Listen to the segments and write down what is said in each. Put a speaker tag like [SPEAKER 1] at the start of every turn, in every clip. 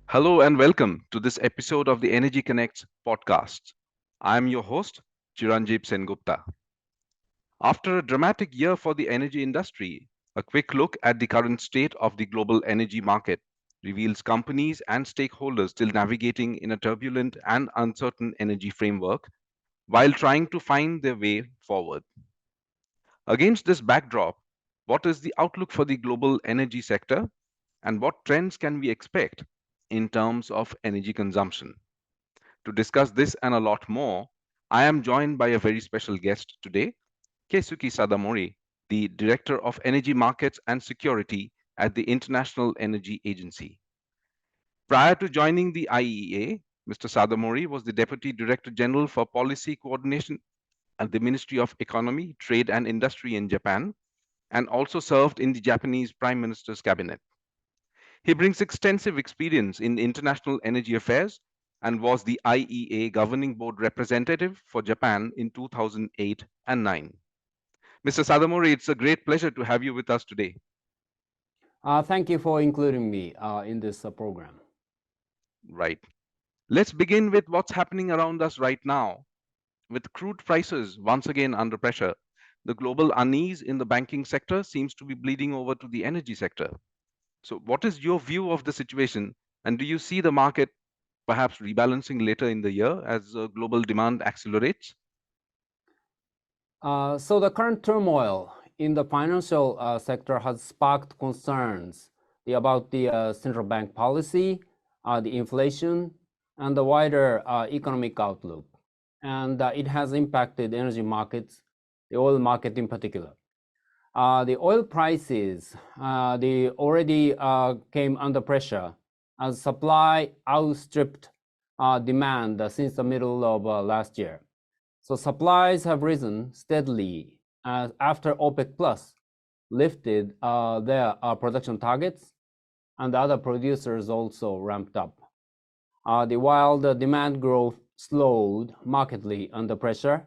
[SPEAKER 1] Hello and welcome to this episode of the Energy Connects podcast. I am your host, Chiranjib Sengupta. After a dramatic year for the energy industry, a quick look at the current state of the global energy market reveals companies and stakeholders still navigating in a turbulent and uncertain energy framework while trying to find their way forward. Against this backdrop, what is the outlook for the global energy sector and what trends can we expect in terms of energy consumption? To discuss this and a lot more, I am joined by a very special guest today, Keisuke Sadamori, the Director of Energy Markets and Security at the International Energy Agency. Prior to joining the IEA, Mr. Sadamori was the Deputy Director General for Policy Coordination at the Ministry of Economy, Trade and Industry in Japan, and also served in the Japanese Prime Minister's cabinet. He brings extensive experience in international energy affairs and was the IEA Governing Board representative for Japan in 2008 and 9. Mr. Sadamori, it's a great pleasure to have you with us today.
[SPEAKER 2] Thank you for including me in this program.
[SPEAKER 1] Right. Let's begin with what's happening around us right now. With crude prices once again under pressure, the global unease in the banking sector seems to be bleeding over to the energy sector. So, what is your view of the situation? And do you see the market perhaps rebalancing later in the year as global demand accelerates?
[SPEAKER 2] So the current turmoil in the financial sector has sparked concerns about the central bank policy, the inflation, and the wider economic outlook. And it has impacted energy markets, the oil market in particular. The oil prices, they already came under pressure as supply outstripped demand since the middle of last year. So supplies have risen steadily after OPEC Plus lifted their production targets, and the other producers also ramped up. While the demand growth slowed markedly under pressure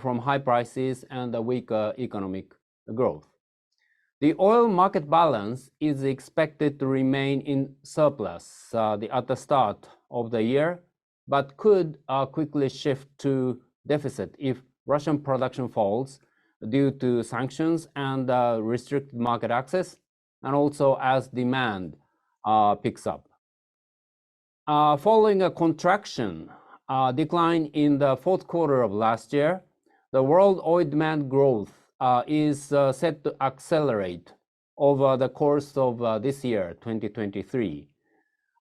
[SPEAKER 2] from high prices and the weaker economic growth. The oil market balance is expected to remain in surplus at the start of the year, but could quickly shift to deficit if Russian production falls due to sanctions and restricted market access, and also as demand picks up. Following a contraction decline in the fourth quarter of last year, the world oil demand growth is set to accelerate over the course of this year, 2023.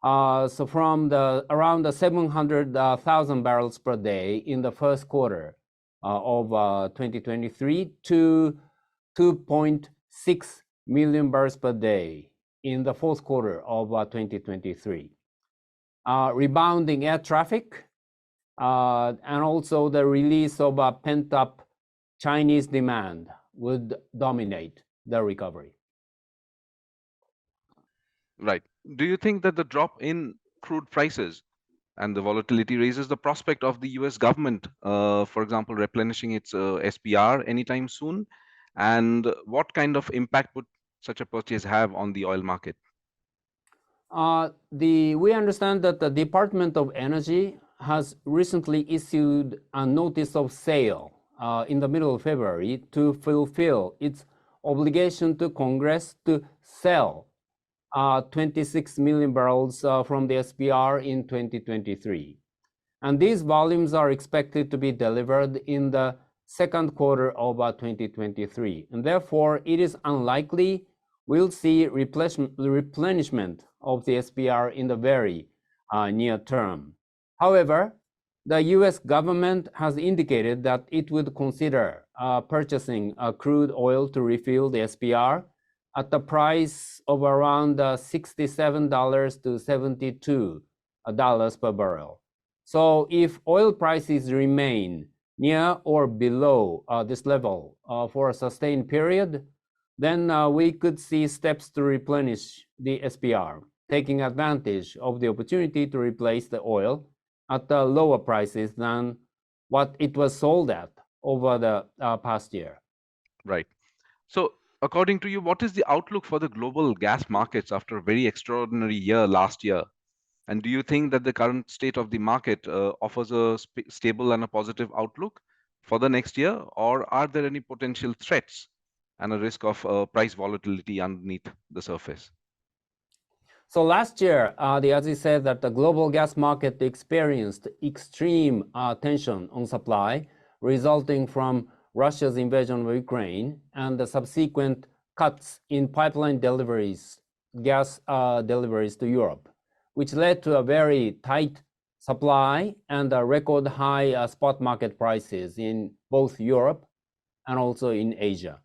[SPEAKER 2] So from around the 700,000 barrels per day in the first quarter of 2023 to 2.6 million barrels per day in the fourth quarter of 2023. Rebounding air traffic and also the release of pent-up Chinese demand would dominate the recovery.
[SPEAKER 1] Right. Do you think that the drop in crude prices and the volatility raises the prospect of the US government, for example, replenishing its SPR anytime soon? And what kind of impact would such a purchase have on the oil market?
[SPEAKER 2] We understand that the Department of Energy has recently issued a notice of sale in the middle of February to fulfill its obligation to Congress to sell 26 million barrels from the SPR in 2023. And these volumes are expected to be delivered in the second quarter of 2023. And therefore, it is unlikely we'll see replenishment of the SPR in the very near term. However, the US government has indicated that it would consider purchasing crude oil to refill the SPR at the price of around $67 to $72 per barrel. So if oil prices remain near or below this level for a sustained period, then we could see steps to replenish the SPR, taking advantage of the opportunity to replace the oil at lower prices than what it was sold at over the past year.
[SPEAKER 1] Right. So, according to you, what is the outlook for the global gas markets after a very extraordinary year last year? And do you think that the current state of the market offers a stable and a positive outlook for the next year, or are there any potential threats and a risk of price volatility underneath the surface?
[SPEAKER 2] So last year, as you said, that the global gas market experienced extreme tension on supply, resulting from Russia's invasion of Ukraine and the subsequent cuts in pipeline deliveries, gas deliveries to Europe, which led to a very tight supply and record high spot market prices in both Europe and also in Asia.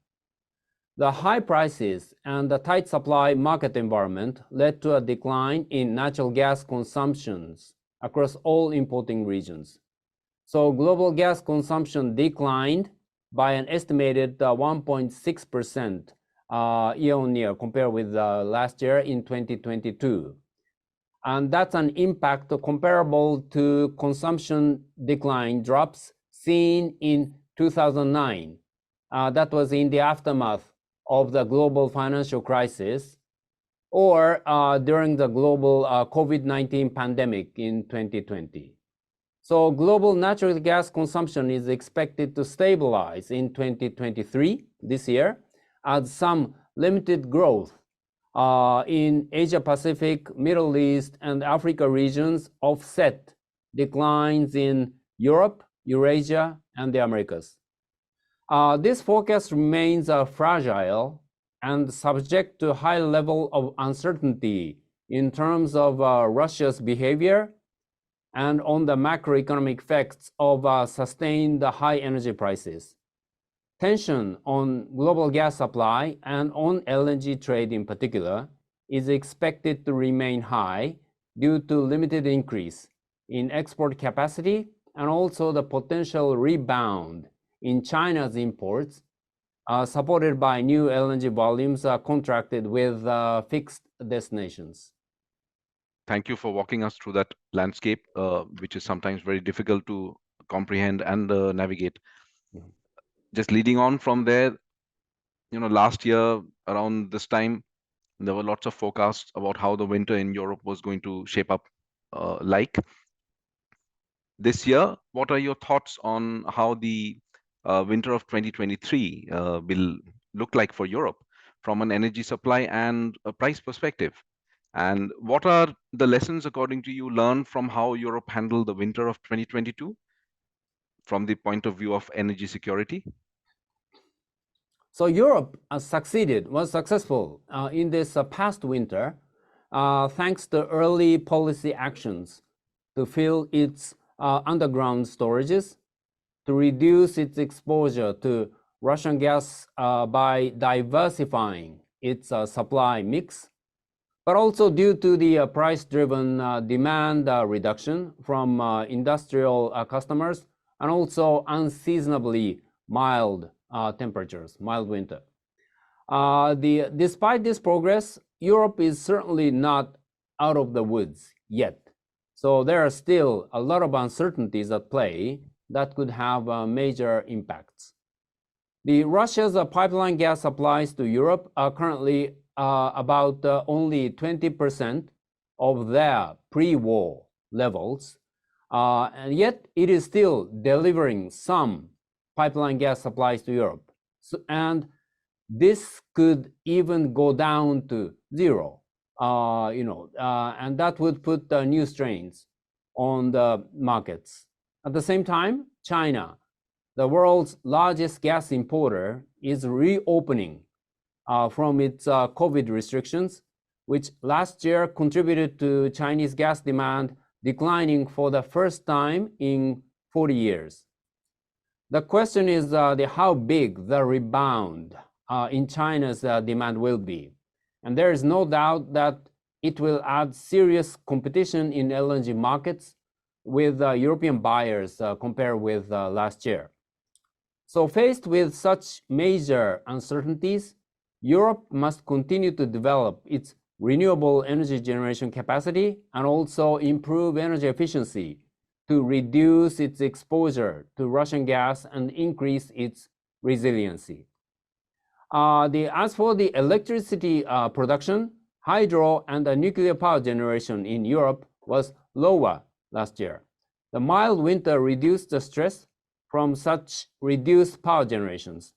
[SPEAKER 2] The high prices and the tight supply market environment led to a decline in natural gas consumptions across all importing regions. So global gas consumption declined by an estimated 1.6% year on year compared with last year in 2022. And that's an impact comparable to consumption decline drops seen in 2009. That was in the aftermath of the global financial crisis, or during the global COVID-19 pandemic in 2020. So global natural gas consumption is expected to stabilize in 2023, this year, as some limited growth in Asia Pacific, Middle East, and Africa regions offset declines in Europe, Eurasia, and the Americas. This forecast remains fragile and subject to high level of uncertainty in terms of Russia's behavior and on the macroeconomic effects of sustained high energy prices. Tension on global gas supply and on LNG trade in particular is expected to remain high due to limited increase in export capacity and also the potential rebound in China's imports, supported by new LNG volumes contracted with fixed destinations.
[SPEAKER 1] Thank you for walking us through that landscape, which is sometimes very difficult to comprehend and navigate. Just leading on from there, last year around this time, there were lots of forecasts about how the winter in Europe was going to shape up like. This year, what are your thoughts on how the winter of 2023 will look like for Europe from an energy supply and a price perspective? And what are the lessons, according to you, learned from how Europe handled the winter of 2022 from the point of view of energy security?
[SPEAKER 2] So Europe was successful in this past winter thanks to early policy actions to fill its underground storages, to reduce its exposure to Russian gas by diversifying its supply mix, but also due to the price-driven demand reduction from industrial customers and also unseasonably mild temperatures, mild winter. Despite this progress, Europe is certainly not out of the woods yet. So there are still a lot of uncertainties at play that could have major impacts. Russia's pipeline gas supplies to Europe are currently about only 20% of their pre-war levels, and yet it is still delivering some pipeline gas supplies to Europe. And this could even go down to zero, and that would put new strains on the markets. At the same time, China, the world's largest gas importer, is reopening from its COVID restrictions, which last year contributed to Chinese gas demand declining for the first time in 40 years. The question is how big the rebound in China's demand will be. And there is no doubt that it will add serious competition in LNG markets with European buyers compared with last year. So faced with such major uncertainties, Europe must continue to develop its renewable energy generation capacity and also improve energy efficiency to reduce its exposure to Russian gas and increase its resiliency. As for the electricity production, hydro and nuclear power generation in Europe was lower last year. The mild winter reduced the stress from such reduced power generations.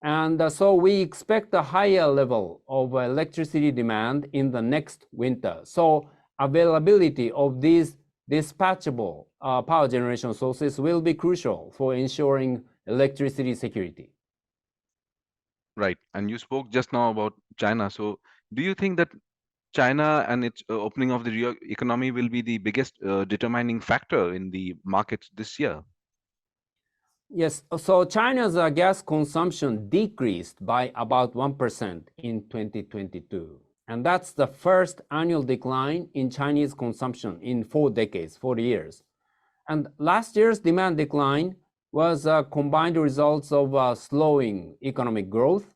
[SPEAKER 2] And so we expect a higher level of electricity demand in the next winter. So availability of these dispatchable power generation sources will be crucial for ensuring electricity security.
[SPEAKER 1] Right. And you spoke just now about China. So do you think that China and its opening of the economy will be the biggest determining factor in the markets this year?
[SPEAKER 2] Yes, so China's gas consumption decreased by about 1% in 2022. And that's the first annual decline in Chinese consumption in 4 decades, 40 years. And last year's demand decline was a combined results of slowing economic growth,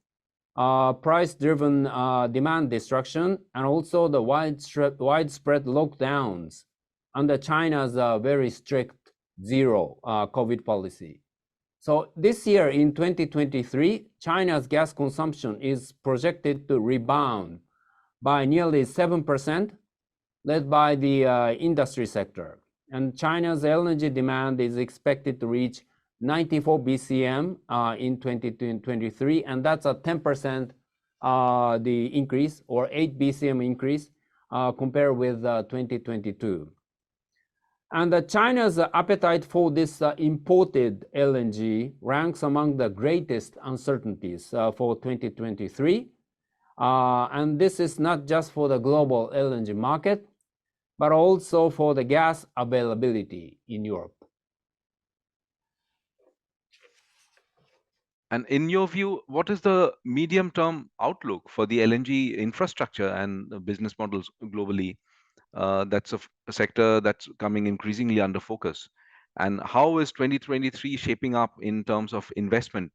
[SPEAKER 2] price-driven demand destruction, and also the widespread lockdowns under China's very strict zero COVID policy. So this year in 2023, China's gas consumption is projected to rebound by nearly 7%, led by the industry sector. And China's LNG demand is expected to reach 94 BCM in 2023, and that's a 10% the increase, or 8 BCM increase compared with 2022. And China's appetite for this imported LNG ranks among the greatest uncertainties for 2023. And this is not just for the global LNG market, but also for the gas availability in Europe.
[SPEAKER 1] And in your view, what is the medium-term outlook for the LNG infrastructure and business models globally? That's a sector that's coming increasingly under focus. And how is 2023 shaping up in terms of investment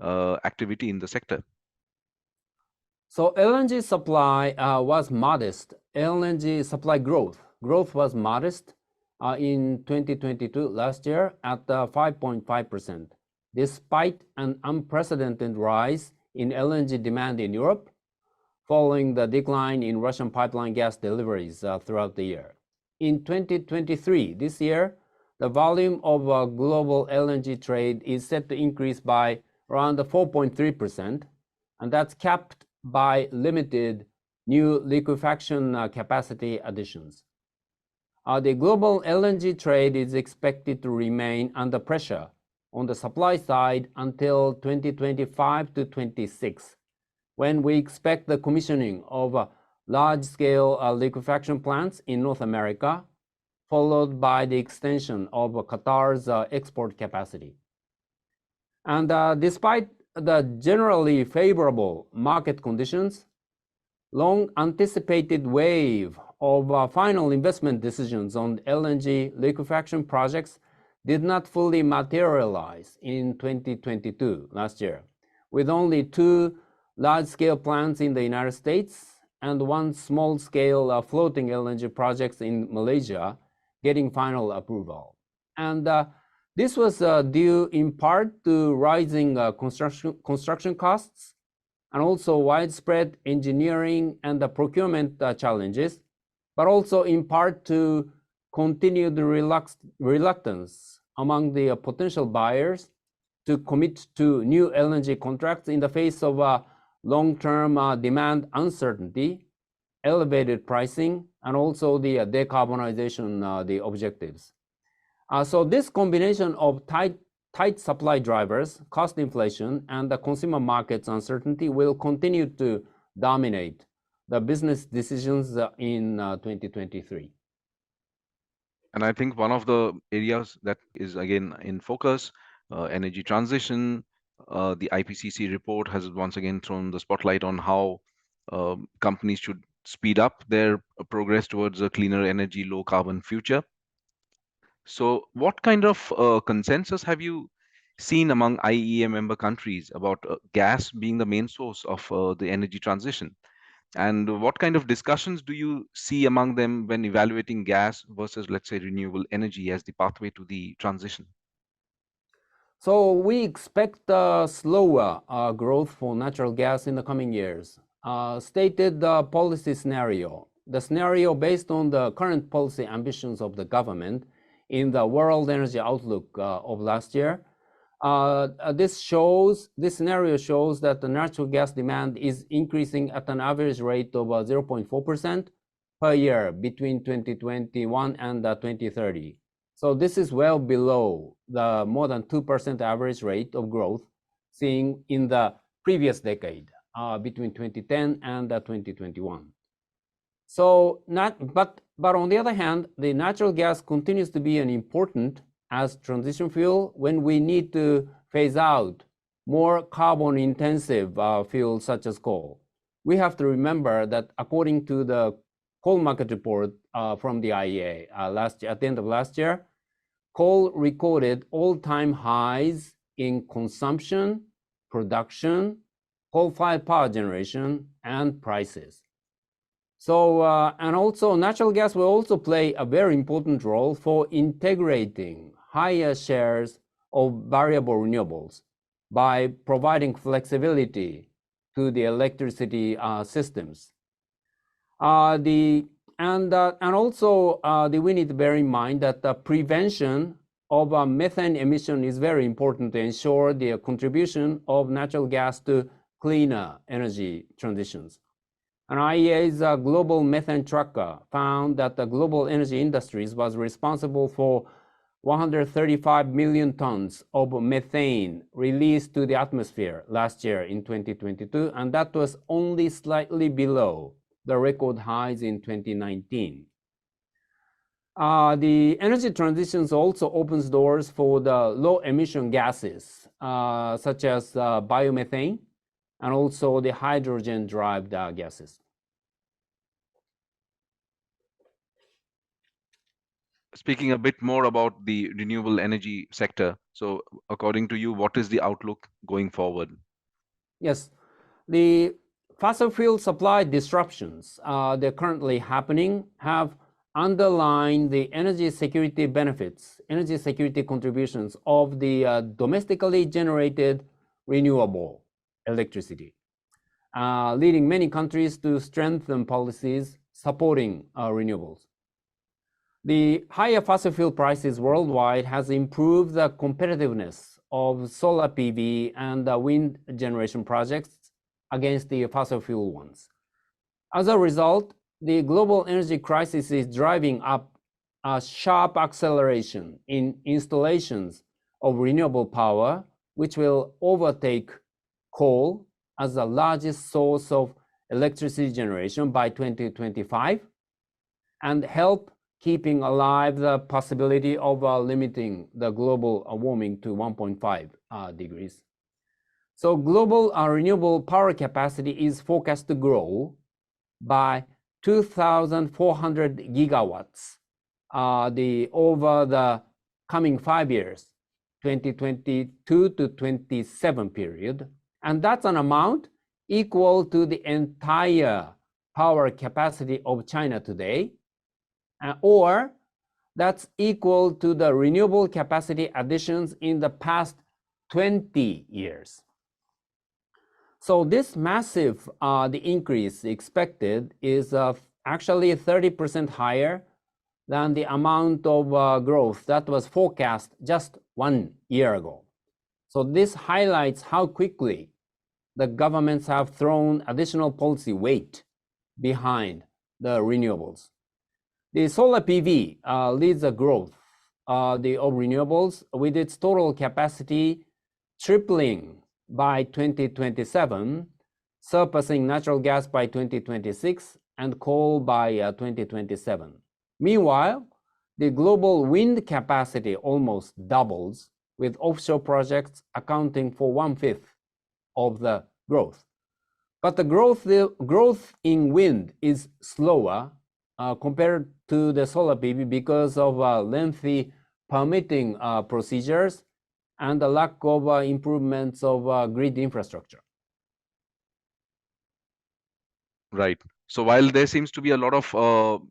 [SPEAKER 1] activity in the sector?
[SPEAKER 2] So LNG supply was modest. LNG supply growth was modest in 2022 last year at 5.5%, despite an unprecedented rise in LNG demand in Europe, following the decline in Russian pipeline gas deliveries throughout the year. In 2023, this year, the volume of global LNG trade is set to increase by around 4.3%, and that's capped by limited new liquefaction capacity additions. The global LNG trade is expected to remain under pressure on the supply side until 2025 to 26, when we expect the commissioning of large-scale liquefaction plants in North America, followed by the extension of Qatar's export capacity. And despite the generally favorable market conditions, long-anticipated wave of final investment decisions on LNG liquefaction projects did not fully materialize in 2022, last year, with only 2 large-scale plants in the United States and 1 small-scale floating LNG projects in Malaysia getting final approval. And this was due in part to rising construction costs and also widespread engineering and procurement challenges, but also in part to continued reluctance among the potential buyers to commit to new LNG contracts in the face of long-term demand uncertainty, elevated pricing, and also the decarbonization the objectives. So this combination of tight supply drivers, cost inflation, and the consumer markets uncertainty will continue to dominate the business decisions in 2023.
[SPEAKER 1] And I think one of the areas that is again in focus, energy transition. The IPCC report has once again thrown the spotlight on how companies should speed up their progress towards a cleaner energy, low carbon future. So, what kind of consensus have you seen among IEA member countries about gas being the main source of the energy transition? And what kind of discussions do you see among them when evaluating gas versus, let's say, renewable energy as the pathway to the transition?
[SPEAKER 2] So we expect slower growth for natural gas in the coming years. Stated policy scenario the scenario based on the current policy ambitions of the government in the World Energy Outlook of last year, this scenario shows that the natural gas demand is increasing at an average rate of 0.4% per year between 2021 and 2030. So this is well below the more than 2% average rate of growth seen in the previous decade, between 2010 and 2021. So but on the other hand, the natural gas continues to be an important as transition fuel when we need to phase out more carbon intensive fuels such as coal. We have to remember that according to the coal market report from the IEA at the end of last year, coal recorded all-time highs in consumption, production, coal-fired power generation, and prices. So, and also natural gas will also play a very important role for integrating higher shares of variable renewables by providing flexibility to the electricity systems. We need to bear in mind that the prevention of methane emission is very important to ensure the contribution of natural gas to cleaner energy transitions. And IEA's global methane tracker found that the global energy industries was responsible for 135 million tons of methane released to the atmosphere last year in 2022, and that was only slightly below the record highs in 2019. The energy transitions also opens doors for the low emission gases, such as biomethane, and also the hydrogen-derived gases.
[SPEAKER 1] Speaking a bit more about the renewable energy sector, so according to you, what is the outlook going forward?
[SPEAKER 2] Yes, the fossil fuel supply disruptions that are currently happening have underlined the energy security benefits, energy security contributions of the domestically generated renewable electricity, leading many countries to strengthen policies supporting renewables. The higher fossil fuel prices worldwide has improved the competitiveness of solar PV and wind generation projects against the fossil fuel ones. As a result, the global energy crisis is driving up a sharp acceleration in installations of renewable power, which will overtake coal as the largest source of electricity generation by 2025 and help keeping alive the possibility of limiting the global warming to 1.5 degrees. So global renewable power capacity is forecast to grow by 2,400 gigawatts over the coming 5 years, 2022 to 27 period. And that's an amount equal to the entire power capacity of China today, or that's equal to the renewable capacity additions in the past 20 years. So this massive the increase expected is actually 30% higher than the amount of growth that was forecast just 1 year ago. So this highlights how quickly the governments have thrown additional policy weight behind the renewables. The solar PV leads the growth of renewables, with its total capacity tripling by 2027, surpassing natural gas by 2026 and coal by 2027. Meanwhile, the global wind capacity almost doubles, with offshore projects accounting for 1/5 of the growth. But the growth in wind is slower compared to the solar PV because of lengthy permitting procedures and the lack of improvements of grid infrastructure.
[SPEAKER 1] Right. So while there seems to be a lot of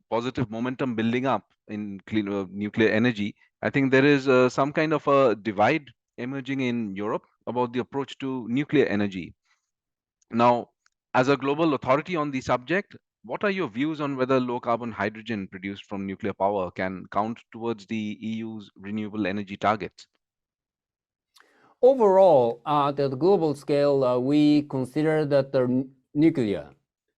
[SPEAKER 1] positive momentum building up in clean nuclear energy, I think there is some kind of a divide emerging in Europe about the approach to nuclear energy. Now, as a global authority on the subject, what are your views on whether low carbon hydrogen produced from nuclear power can count towards the EU's renewable energy targets?
[SPEAKER 2] Overall, at the global scale, we consider that the nuclear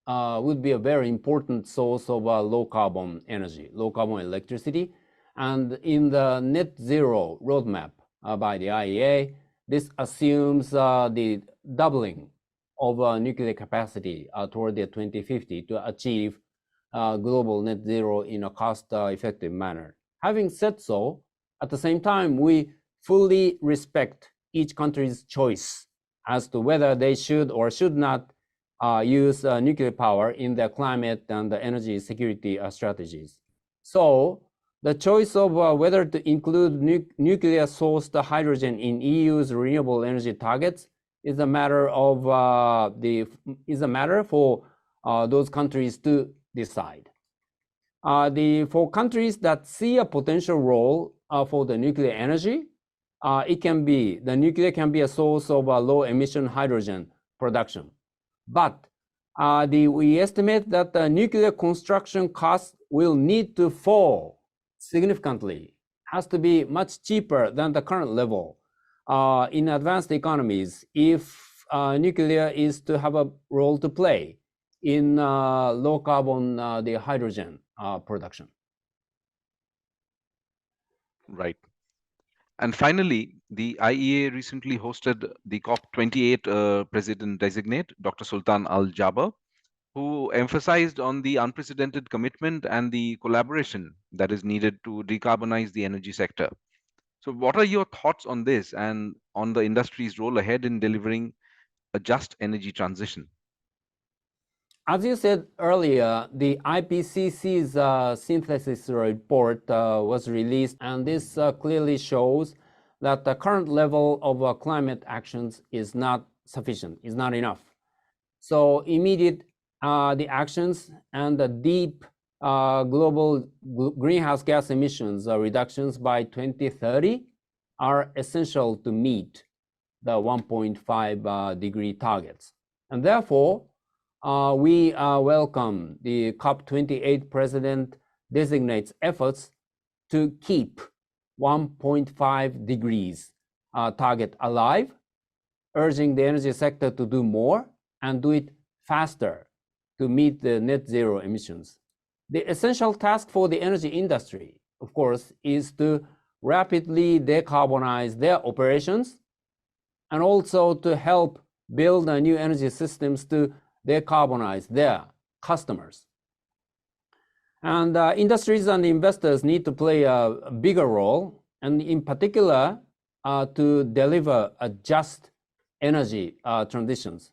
[SPEAKER 2] would be a very important source of low carbon energy, low carbon electricity. And in the net zero roadmap by the IEA, this assumes the doubling of nuclear capacity toward the 2050 to achieve global net zero in a cost effective manner. Having said so, at the same time, we fully respect each country's choice as to whether they should or should not use nuclear power in their climate and the energy security strategies. So the choice of whether to include nuclear sourced hydrogen in EU's renewable energy targets is a matter of for those countries to decide. For countries that see a potential role for the nuclear energy, the nuclear can be a source of low emission hydrogen production. But we estimate that the nuclear construction costs will need to fall significantly, has to be much cheaper than the current level in advanced economies if nuclear is to have a role to play in low carbon the hydrogen production.
[SPEAKER 1] Right. And finally, the IEA recently hosted the COP28 president designate, Dr. Sultan Al Jaber, who emphasized on the unprecedented commitment and the collaboration that is needed to decarbonize the energy sector. So, what are your thoughts on this and on the industry's role ahead in delivering a just energy transition?
[SPEAKER 2] As you said earlier, the IPCC's synthesis report was released, and this clearly shows that the current level of climate actions is not sufficient, is not enough. So immediate the actions and the deep global greenhouse gas emissions reductions by 2030 are essential to meet the 1.5 degree targets. And therefore, we welcome the COP28 president designates efforts to keep 1.5 degrees target alive, urging the energy sector to do more and do it faster to meet the net zero emissions. The essential task for the energy industry, of course, is to rapidly decarbonize their operations and also to help build new energy systems to decarbonize their customers. And industries and investors need to play a bigger role, and in particular, to deliver a just energy transitions.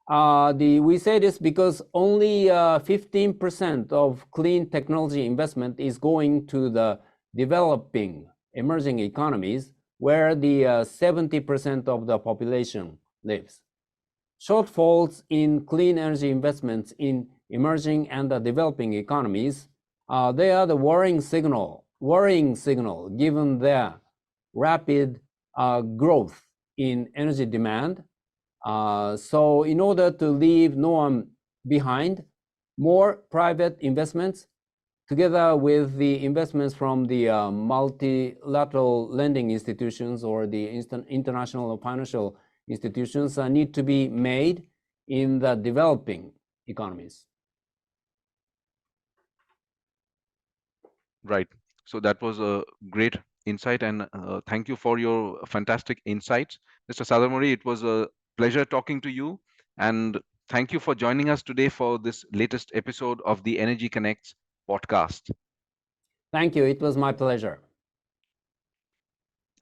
[SPEAKER 2] We say this because only 15% of clean technology investment is going to the developing emerging economies where the 70% of the population lives. Shortfalls in clean energy investments in emerging and developing economies, they are the worrying signal given their rapid growth in energy demand. So in order to leave no one behind, more private investments together with the investments from the multilateral lending institutions or the international financial institutions need to be made in the developing economies.
[SPEAKER 1] Right. So that was a great insight, and thank you for your fantastic insights. Mr. Sadamori, it was a pleasure talking to you, and thank you for joining us today for this latest episode of the Energy Connects podcast.
[SPEAKER 2] Thank you. It was my pleasure.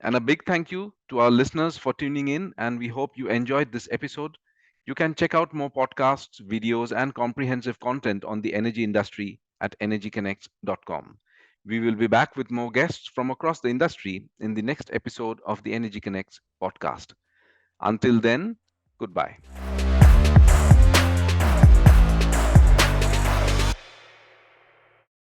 [SPEAKER 1] And a big thank you to our listeners for tuning in, and we hope you enjoyed this episode. You can check out more podcasts, videos, and comprehensive content on the energy industry at energyconnects.com. We will be back with more guests from across the industry in the next episode of the Energy Connects podcast. Until then, goodbye.